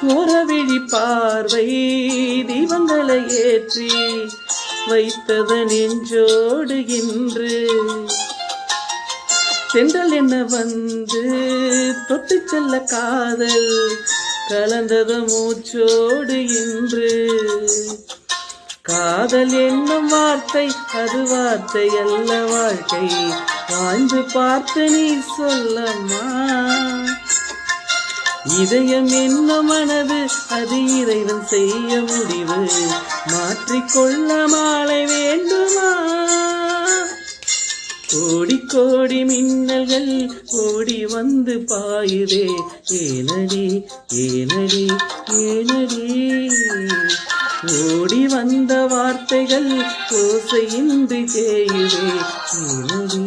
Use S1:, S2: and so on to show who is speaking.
S1: ஓரவிழி பார்வை தீபங்களை ஏற்றி வைத்தத நெஞ்சோடு இன்று தென்றல் என்ன வந்து தொட்டு செல்ல காதல் கலந்தத மூச்சோடு இன்று காதல் என்னும் வார்த்தை அது வார்த்தை அல்ல வாழ்க்கை வாழ்ந்து பார்த்து நீ சொல்லம்மா இதயம் என்ன மனது அது இறைவன் செய்ய முடிவு மாற்றிக்கொள்ள மாலை வேண்டுமா கோடி கோடி மின்னல்கள் ஓடி வந்து பாயுதே ஏனடி ஏனடி ஏனடி ஓடி வந்த வார்த்தைகள் ஓசையின்றி தேயுதே ஏனடி